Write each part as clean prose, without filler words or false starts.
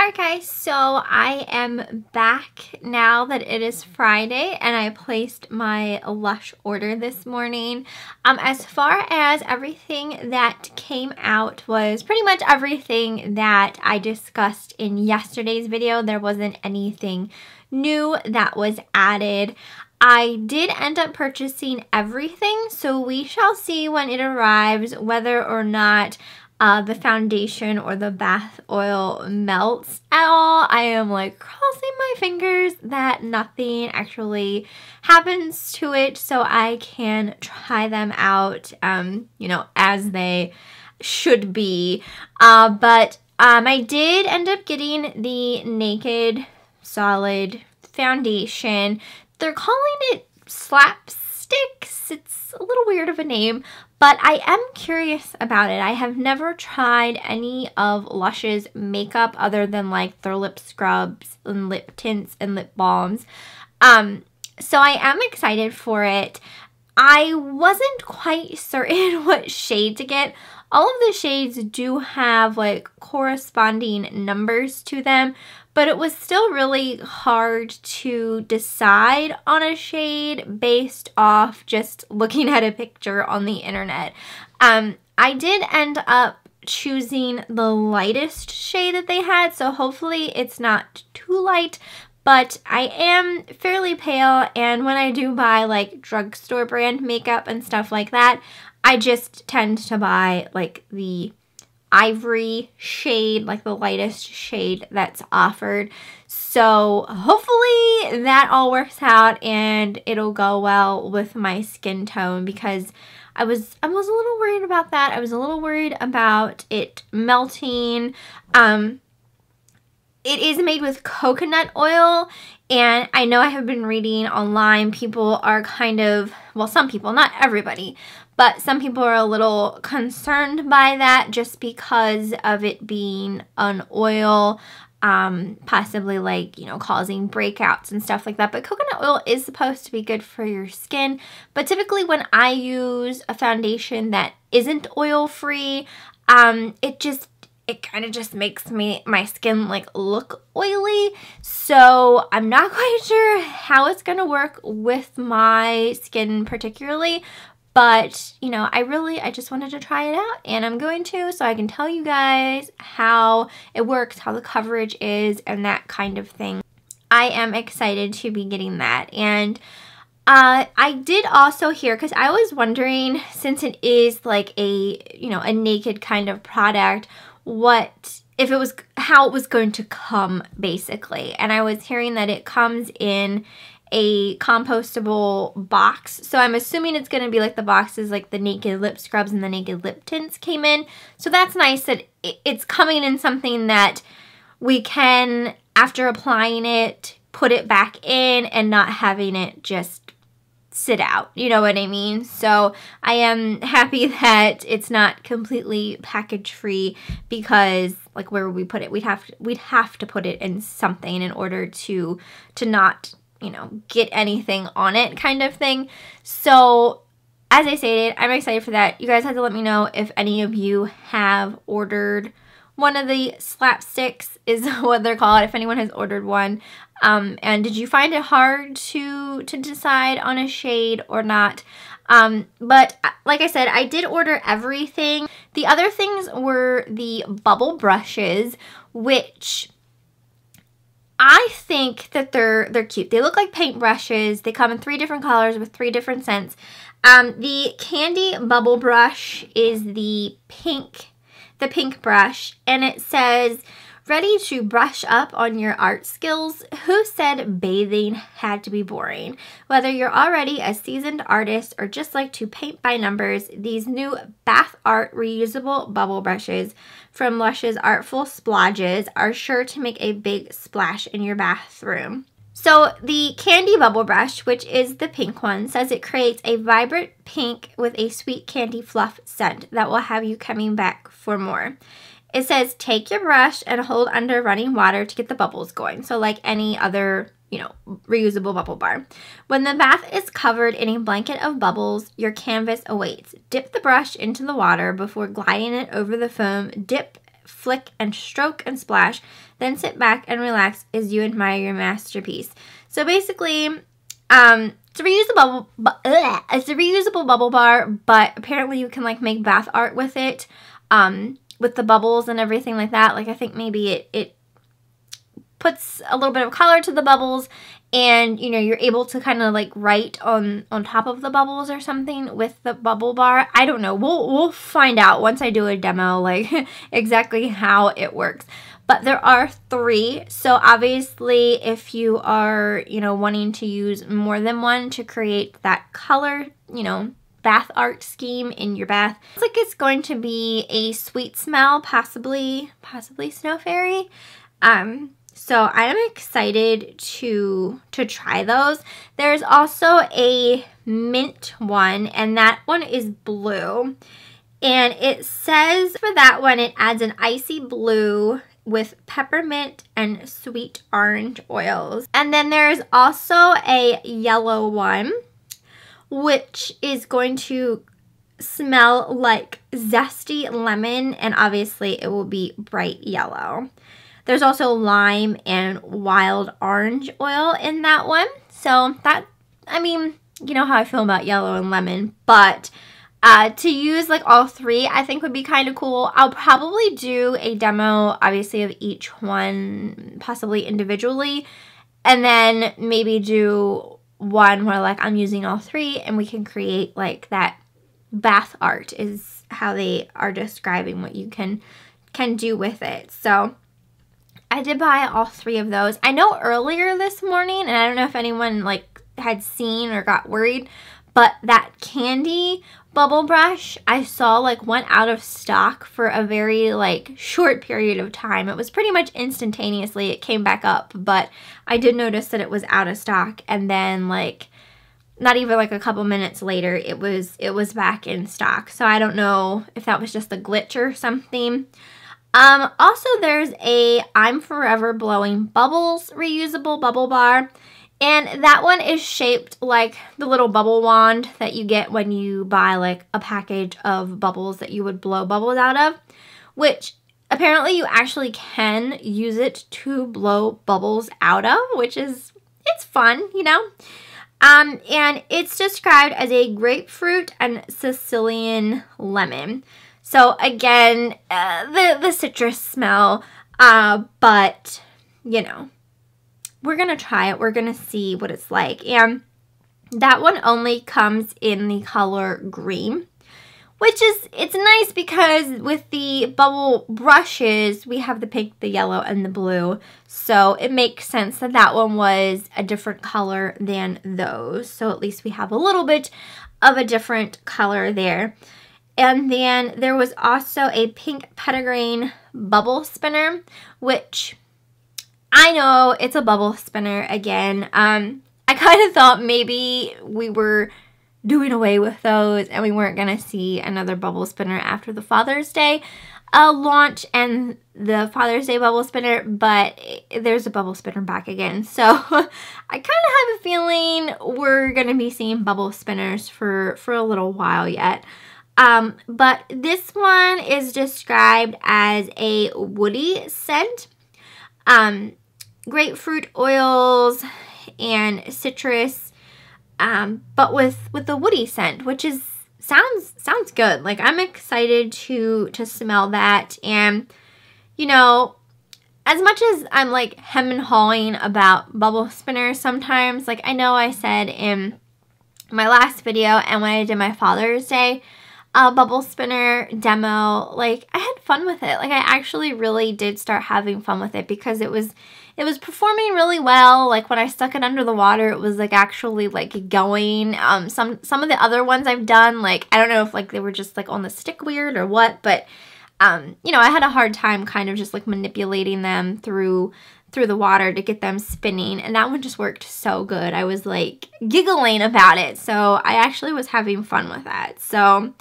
Alright guys, so I am back now that it is Friday and I placed my Lush order this morning. As far as everything that came out was pretty much everything that I discussed in yesterday's video. There wasn't anything new that was added. I did end up purchasing everything, so we shall see when it arrives whether or not the foundation or the bath oil melts at all. I am like crossing my fingers that nothing actually happens to it so I can try them out, you know, as they should be. But I did end up getting the Naked Solid Foundation. They're calling it Slapsticks. It's a little weird of a name, but I am curious about it. I have never tried any of Lush's makeup other than like their lip scrubs and lip tints and lip balms. So I am excited for it. I wasn't quite certain what shade to get. All of the shades do have like corresponding numbers to them, but it was still really hard to decide on a shade based off just looking at a picture on the internet. I did end up choosing the lightest shade that they had, so hopefully it's not too light, but I am fairly pale, and when I do buy like drugstore brand makeup and stuff like that, I just tend to buy like the ivory shade, like the lightest shade that's offered. So hopefully that all works out and it'll go well with my skin tone, because I was a little worried about that. I was a little worried about it melting. It is made with coconut oil, and I know I have been reading online, people are kind of, well, some people, not everybody, but some people are a little concerned by that just because of it being an oil, possibly like, you know, causing breakouts and stuff like that. But coconut oil is supposed to be good for your skin. But typically when I use a foundation that isn't oil-free, it kind of just makes my skin like look oily. So I'm not quite sure how it's going to work with my skin particularly. But, you know, I just wanted to try it out, and I'm going to, so I can tell you guys how it works, how the coverage is, and that kind of thing. I am excited to be getting that. And I did also hear, because I was wondering, since it is like a, you know, a naked kind of product, how it was going to come, basically. And I was hearing that it comes in a compostable box, so I'm assuming it's going to be like the boxes like the Naked lip scrubs and the Naked lip tints came in. So that's nice that it's coming in something that we can, after applying it, put it back in and not having it just sit out, you know what I mean? So I am happy that it's not completely package free, because like where would we put it? We'd have to put it in something in order to not, you know, get anything on it kind of thing. So as I stated, I'm excited for that. You guys have to let me know if any of you have ordered one of the slapsticks, is what they're called, if anyone has ordered one. And did you find it hard to decide on a shade or not? But like I said, I did order everything. The other things were the bubble brushes, which I think that they're cute. They look like paint brushes. They come in 3 different colors with 3 different scents. The Candy Bubble Brush is the pink brush, and it says, "Ready to brush up on your art skills? Who said bathing had to be boring? Whether you're already a seasoned artist or just like to paint by numbers, these new bath art reusable bubble brushes from Lush's Artful Splodges are sure to make a big splash in your bathroom." So the Candy Bubble Brush, which is the pink one, says it creates a vibrant pink with a sweet candy fluff scent that will have you coming back for more. It says, take your brush and hold under running water to get the bubbles going. So like any other, you know, reusable bubble bar. When the bath is covered in a blanket of bubbles, your canvas awaits. Dip the brush into the water before gliding it over the foam. Dip flick and stroke and splash, then sit back and relax as you admire your masterpiece. So basically, it's a reusable bubble bar, but apparently you can like make bath art with it, with the bubbles and everything like that. Like I think maybe it puts a little bit of color to the bubbles, and you know, you're able to kind of like write on top of the bubbles or something with the bubble bar. I don't know. We'll find out once I do a demo, like exactly how it works. But there are 3, so obviously if you are, you know, wanting to use more than one to create that color, you know, bath art scheme in your bath, it's like it's going to be a sweet smell, possibly snow fairy. So I am excited to try those. There's also a mint one, and that one is blue. And it says for that one, it adds an icy blue with peppermint and sweet orange oils. And then there's also a yellow one, which is going to smell like zesty lemon, and obviously it will be bright yellow. There's also lime and wild orange oil in that one. So that, I mean, you know how I feel about yellow and lemon, but to use like all 3 I think would be kind of cool. I'll probably do a demo obviously of each one, possibly individually, and then maybe do one where like I'm using all 3 and we can create like that bath art is how they are describing what you can do with it. So I did buy all 3 of those. I know earlier this morning, and I don't know if anyone like had seen or got worried, but that candy bubble brush I saw like went out of stock for a very like short period of time. It was pretty much instantaneously it came back up, but I did notice that it was out of stock, and then like not even like a couple minutes later it was back in stock. So I don't know if that was just a glitch or something. Also there's a I'm Forever Blowing Bubbles reusable bubble bar. And that one is shaped like the little bubble wand that you get when you buy like a package of bubbles that you would blow bubbles out of, which apparently you actually can use it to blow bubbles out of, which is, it's fun, you know? And it's described as a grapefruit and Sicilian lemon. So again, the citrus smell, but you know, we're going to try it. We're going to see what it's like. And that one only comes in the color green, which is, it's nice because with the bubble brushes, we have the pink, the yellow, and the blue. So it makes sense that that one was a different color than those. So at least we have a little bit of a different color there. And then there was also a pink petitgrain bubble spinner, which I know it's a bubble spinner again. I kind of thought maybe we were doing away with those and we weren't going to see another bubble spinner after the Father's Day launch and the Father's Day bubble spinner, but there's a bubble spinner back again. So I kind of have a feeling we're going to be seeing bubble spinners for a little while yet. But this one is described as a woody scent. Grapefruit oils and citrus, but with the woody scent, which is sounds good. Like I'm excited to smell that. And you know, as much as I'm like hem and hawing about bubble spinners sometimes, like I know I said in my last video and when I did my Father's Day bubble spinner demo, like I had fun with it. Like I actually really did start having fun with it because it was performing really well. Like when I stuck it under the water, it was like actually like going. Some of the other ones I've done, like I don't know if like they were just like on the stick weird or what, but you know, I had a hard time kind of just like manipulating them through the water to get them spinning, and that one just worked so good. I was like giggling about it, so I actually was having fun with that. So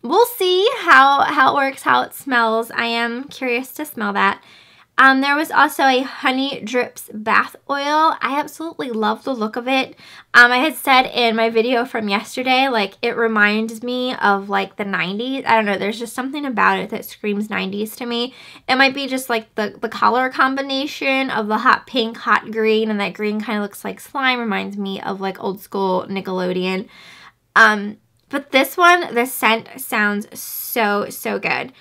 we'll see how it works, how it smells. I am curious to smell that. There was also a Honey Drips Bath Oil. I absolutely love the look of it. I had said in my video from yesterday, like, it reminds me of, like, the 90s. I don't know, there's just something about it that screams 90s to me. It might be just, like, the color combination of the hot pink, hot green, and that green kind of looks like slime. Reminds me of, like, old school Nickelodeon. But this one, the scent sounds so, so good.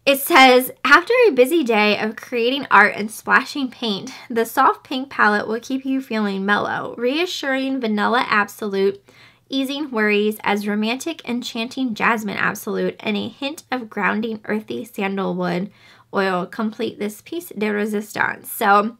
It says, after a busy day of creating art and splashing paint, the soft pink palette will keep you feeling mellow, reassuring vanilla absolute, easing worries as romantic enchanting jasmine absolute, and a hint of grounding earthy sandalwood oil complete this piece de resistance. So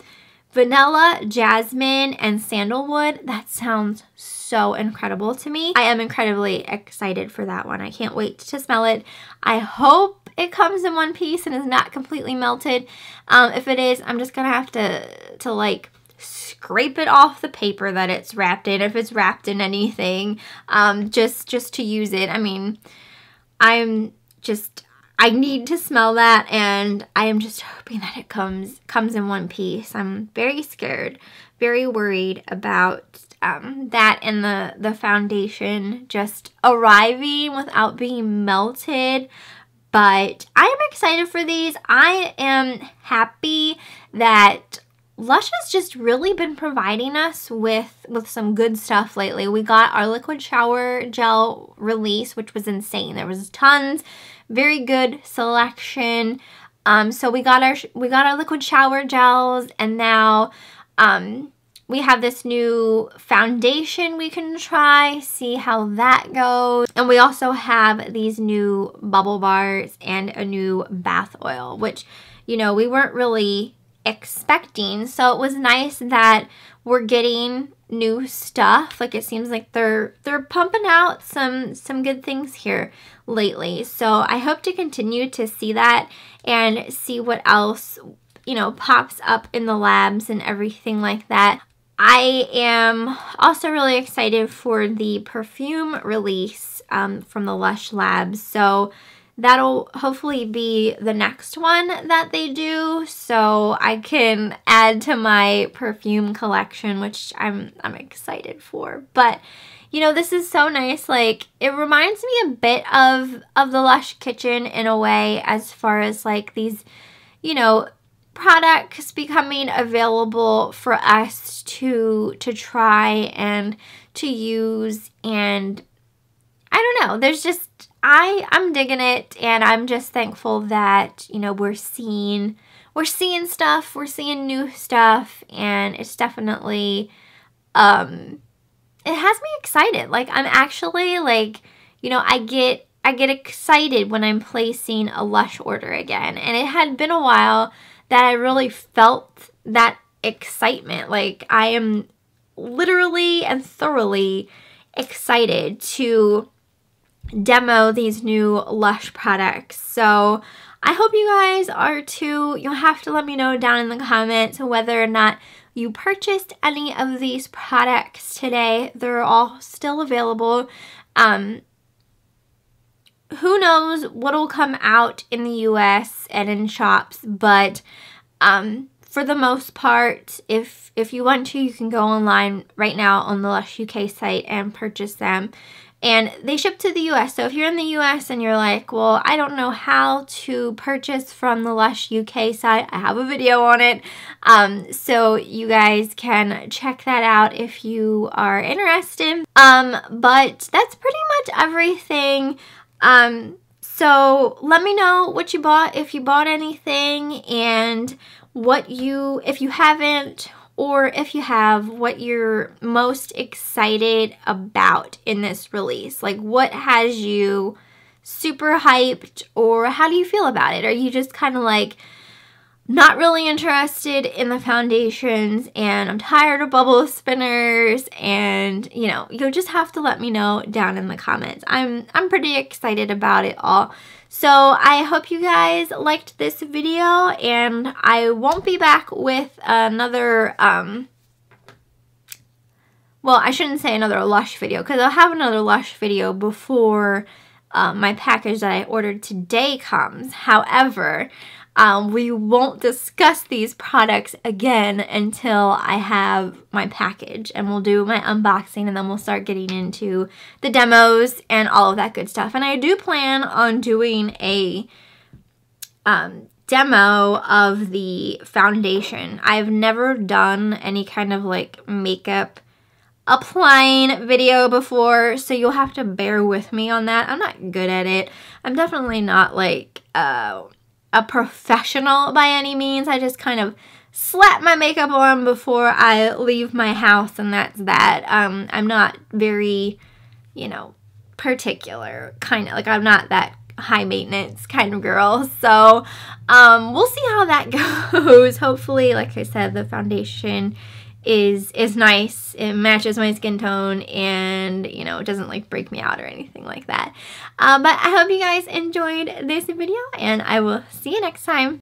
vanilla, jasmine, and sandalwood, that sounds so incredible to me. I am incredibly excited for that one. I can't wait to smell it. I hope it comes in one piece and is not completely melted. If it is, I'm just gonna have to like scrape it off the paper that it's wrapped in, if it's wrapped in anything, just to use it. I mean, I need to smell that, and I am just hoping that it comes in one piece. I'm very scared, very worried about that and the foundation just arriving without being melted. But I am excited for these. I am happy that Lush has just really been providing us with some good stuff lately. We got our liquid shower gel release, which was insane. There was tons, very good selection. So we got our liquid shower gels, and now we have this new foundation we can try, see how that goes. And we also have these new bubble bars and a new bath oil, which, you know, we weren't really expecting. So it was nice that we're getting new stuff. Like, it seems like they're pumping out some good things here lately. So I hope to continue to see that and see what else, you know, pops up in the labs and everything like that. I am also really excited for the perfume release from the Lush Labs. So that'll hopefully be the next one that they do, so I can add to my perfume collection, which I'm excited for. But you know, this is so nice. Like, it reminds me a bit of the Lush Kitchen in a way, as far as like these, you know, products becoming available for us to try and to use. And I don't know, there's just, I'm digging it, and I'm just thankful that, you know, we're seeing stuff, we're seeing new stuff, and it's definitely it has me excited. Like, I'm actually, like, you know, I get excited when I'm placing a Lush order again, and it had been a while that I really felt that excitement. Like, I am literally and thoroughly excited to demo these new Lush products. So I hope you guys are too. You'll have to let me know down in the comments whether or not you purchased any of these products today. They're all still available. Who knows what'll come out in the US and in shops, but for the most part, if you want to, you can go online right now on the Lush UK site and purchase them. And they ship to the US. So if you're in the US and you're like, well, I don't know how to purchase from the Lush UK site, I have a video on it. So you guys can check that out if you are interested. But that's pretty much everything. So let me know what you bought, if you bought anything, and what you, if you haven't, or if you have, what you're most excited about in this release. Like, what has you super hyped, or how do you feel about it? Are you just kind of like not really interested in the foundations, and I'm tired of bubble spinners, and you know, you'll just have to let me know down in the comments. I'm pretty excited about it all. So I hope you guys liked this video, and I won't be back with another, well, I shouldn't say another Lush video, because I'll have another Lush video before my package that I ordered today comes. However, we won't discuss these products again until I have my package, and we'll do my unboxing, and then we'll start getting into the demos and all of that good stuff. And I do plan on doing a demo of the foundation. I've never done any kind of like makeup applying video before, so you'll have to bear with me on that. I'm not good at it. I'm definitely not like a professional by any means. I just kind of slap my makeup on before I leave my house, and that's that. I'm not very, you know, particular, kind of like, I'm not that high maintenance kind of girl. So we'll see how that goes. Hopefully, like I said, the foundation is nice. It matches my skin tone, and you know, it doesn't like break me out or anything like that. But I hope you guys enjoyed this video, and I will see you next time.